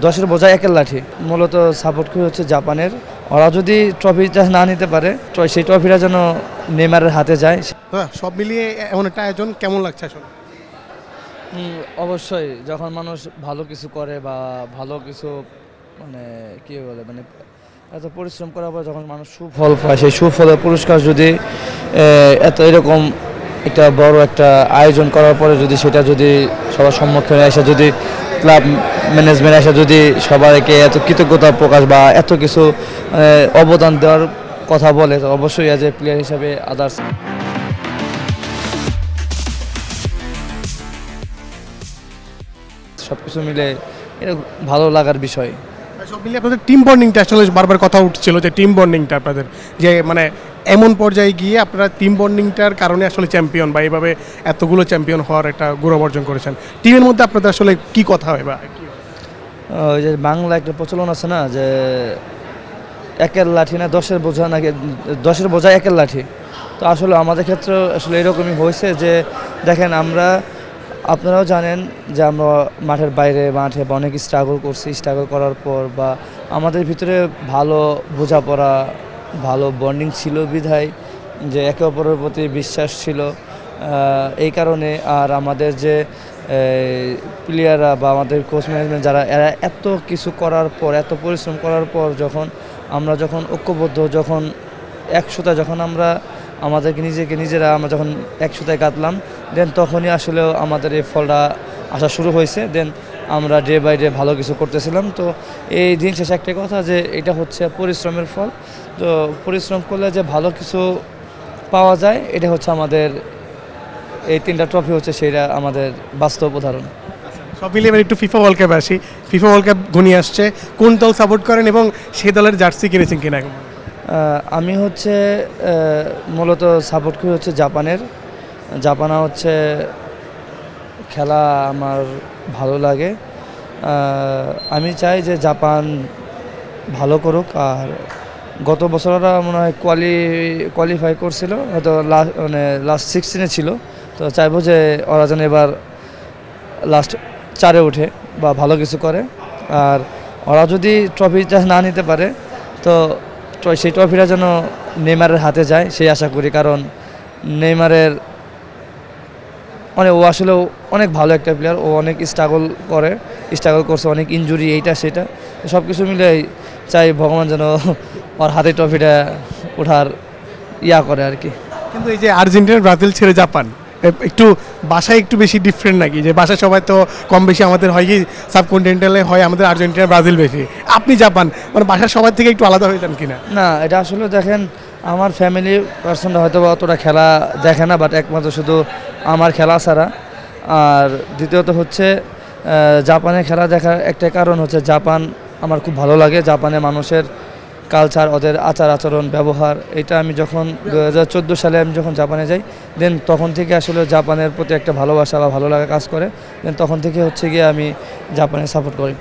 10-এর বোঝা একের লাঠি। মূলত সাপোর্ট করি হচ্ছে জাপানের। ওরা যদি ট্রফিটা না নিতে পারে সেই ট্রফিটা যেন নেইমারের হাতে যায়। সব মিলিয়ে এমন একটা আয়োজন কেমন লাগছে আসলে? অবশ্যই যখন মানুষ ভালো কিছু করে বা ভালো কিছু মানে কী বলে মানে এত পরিশ্রম করার পর যখন মানুষ সুফল পায়, সেই সুফলের পুরস্কার যদি এরকম একটা বড় একটা আয়োজন করার পরে যদি সেটা যদি সবার সম্মুখীনে এসে যদি ক্লাব ম্যানেজমেন্ট এসে যদি সবাইকে এত কৃতজ্ঞতা প্রকাশ বা এত কিছু অবদান দেওয়ার কথা বলে, তো অবশ্যই অ্যাজ এ প্লেয়ার হিসাবে আদার্স সব কিছু মিলে এটা ভালো লাগার বিষয়। সব মিলিয়ে আপনাদের টিম বন্ডিংটা আসলে বারবার কথা উঠছিল যে টিম বন্ডিংটা আপনাদের যে মানে এমন পর্যায়ে গিয়ে আপনারা টিম বন্ডিংটার কারণে আসলে চ্যাম্পিয়ন বা এইভাবে এতগুলো চ্যাম্পিয়ন হওয়ার একটা গৌরব অর্জন করেছেন। টিমের মধ্যে আপনাদের আসলে কি কথা হয় বা ওই যে বাংলা একটা প্রচলন আছে না যে একের লাঠি না 10-এর বোঝা নাকি 10-এর বোঝা একের লাঠি। তো আসলে আমাদের ক্ষেত্রে আসলে এরকমই হয়েছে যে দেখেন আপনারাও জানেন যে আমরা মাঠের বাইরে মাঠে অনেক স্ট্রাগল করছি। স্ট্রাগল করার পর বা আমাদের ভিতরে ভালো বোঝাপড়া ভালো বন্ডিং ছিল বিধায় যে একে অপরের প্রতি বিশ্বাস ছিল, এই কারণে আর আমাদের যে প্লেয়াররা বা আমাদের কোচ ম্যানেজমেন্ট যারা এরা এত কিছু করার পর এত পরিশ্রম করার পর আমরা যখন ঐক্যবদ্ধ যখন একসাথে যখন আমরা আমাদেরকে নিজেরা আমরা যখন একসাথে গাঁথলাম দেন তখনই আসলে আমাদের এই ফলটা আসা শুরু হয়েছে। দেন আমরা ডে বাই ডে ভালো কিছু করতেছিলাম। তো এই দিন শেষে একটা কথা যে এটা হচ্ছে পরিশ্রমের ফল। তো পরিশ্রম করলে যে ভালো কিছু পাওয়া যায় এটা হচ্ছে আমাদের এই 3টা ট্রফি হচ্ছে সেটা আমাদের বাস্তব উদাহরণ। সব মিলিয়ে এবার একটু ফিফা ওয়ার্ল্ড কাপ আসি। ফিফা ওয়ার্ল্ড কাপ ঘনিয়ে আসছে, কোন দল সাপোর্ট করেন এবং সেই দলের জার্সি কিনেছেন কিনা? আমি হচ্ছে মূলত সাপোর্ট করি হচ্ছে জাপানের। জাপানা হচ্ছে খেলা আমার ভালো লাগে। আমি চাই যে জাপান ভালো করুক। আর গত বছর ওরা মনে হয় কোয়ালিফাই করছিল, হয়তো লাস্ট 16-এ ছিল। তো চাইবো যে ওরা যেন এবার লাস্ট 4-এ ওঠে বা ভালো কিছু করে। আর ওরা যদি ট্রফিটা না নিতে পারে তো সেই ট্রফিটা যেন নেইমারের হাতে যায় সেই আশা করি। কারণ নেইমারের ও আসলে অনেক ভালো একটা প্লেয়ার। ও অনেক স্ট্রাগল করছে, অনেক ইনজুরি এইটা সেটা সব কিছু মিলে চাই ভগবান যেন ওর হাতে ট্রফিটা ওঠার করে আর কি। কিন্তু এই যে আর্জেন্টিনা ব্রাজিল ছেড়ে জাপান একটু বাসায় একটু বেশি ডিফারেন্ট নাকি? যে বাসায় সবাই তো কম বেশি আমাদের হয় কি সাবকন্টিনেন্টালে হয় আমাদের আর্জেন্টিনা ব্রাজিল বেশি, আপনি জাপান মানে বাসার সবার থেকে একটু আলাদা হয়ে যান কিনা? না, এটা আসলে দেখেন আমার ফ্যামিলি পার্সনটা হয়তো অতটা খেলা দেখে না, বাট একমাত্র শুধু আমার খেলা ছাড়া। আর দ্বিতীয়ত হচ্ছে জাপানের খেলা দেখার একটা কারণ হচ্ছে জাপান আমার খুব ভালো লাগে। জাপানের মানুষের কালচার, ওদের আচার আচরণ ব্যবহার, এটা আমি যখন 2014 সালে আমি যখন জাপানে যাই দেন তখন থেকে আসলে জাপানের প্রতি একটা ভালোবাসা বা ভালো লাগা কাজ করে। দেন তখন থেকে হচ্ছে গিয়ে আমি জাপানে সাপোর্ট করি।